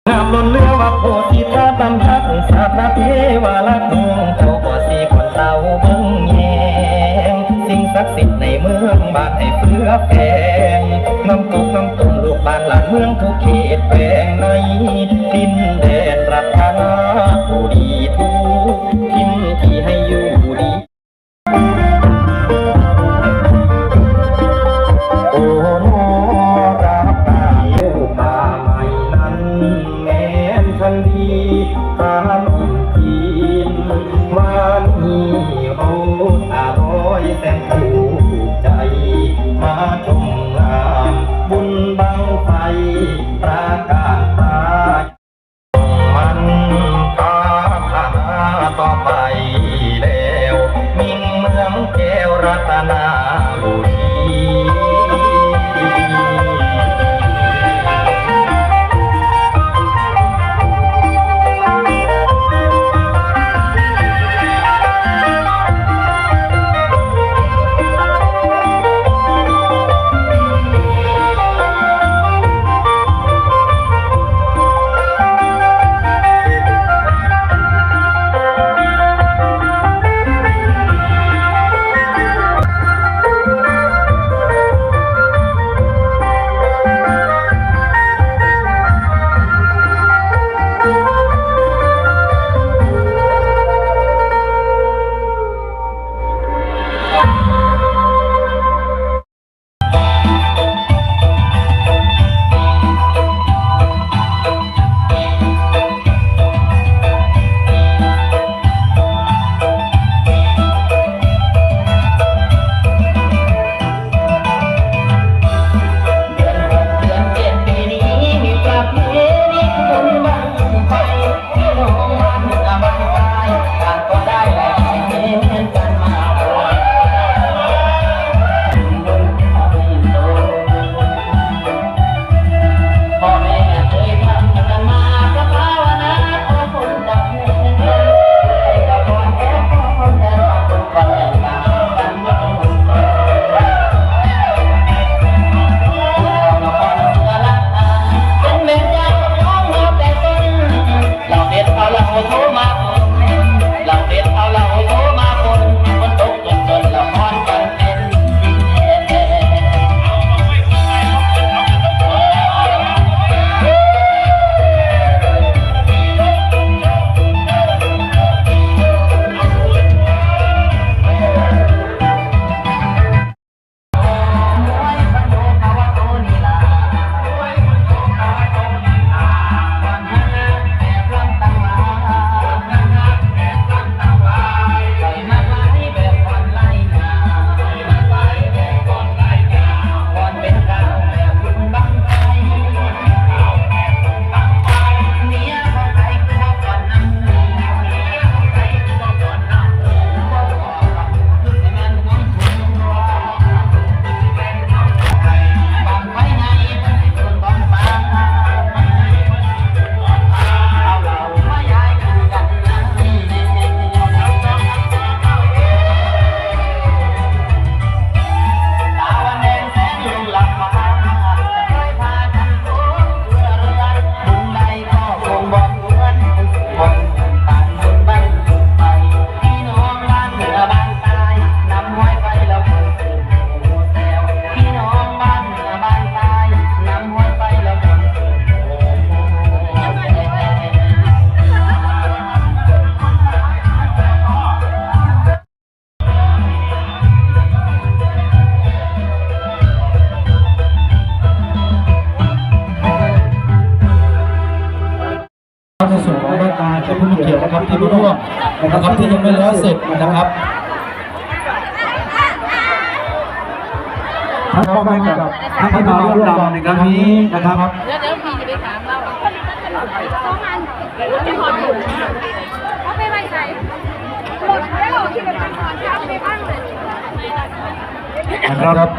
งามล้นเรือว่าโพธิตาตำทักสาพระเทวาลักนงเจ้าบ่สีคนเต่าเบิ่งแยงสิ่งศักดิ์สิทธิ์ในเมืองบาดให้เฟื่อแพงน้ำตกน้ำตุ่มลูกบ้านหลานเมืองทุกเขตแปลงในดินแดนรัตนาผู้ดีทุกทินที่ให้อยู่ดีโอ้โนรับตาเลี้ยวป่าใหม่นั้นแม้นทันดีตาลมจีนวานนี้โอ้อร่อยแสนถูกใจมาชมงามบุญบังไฟประกาศตามันตาพาต่อไปแล้วมิ่งเมืองแก้วรัตนาบุรีในส่วนของรายการจะผู้มีเกียรตินะครับที่ร่วมนะครับที่ยังไม่แล้วเสร็จนะครับท่านพ่อแม่กับท่านที่มาร่วมรำในครั้งนี้นะครับเดี๋ยวพี่จะไปถามเราเขาไปไว้ใจหมดแล้วที่เป็นคนทำไปบ้างเลยนะครับ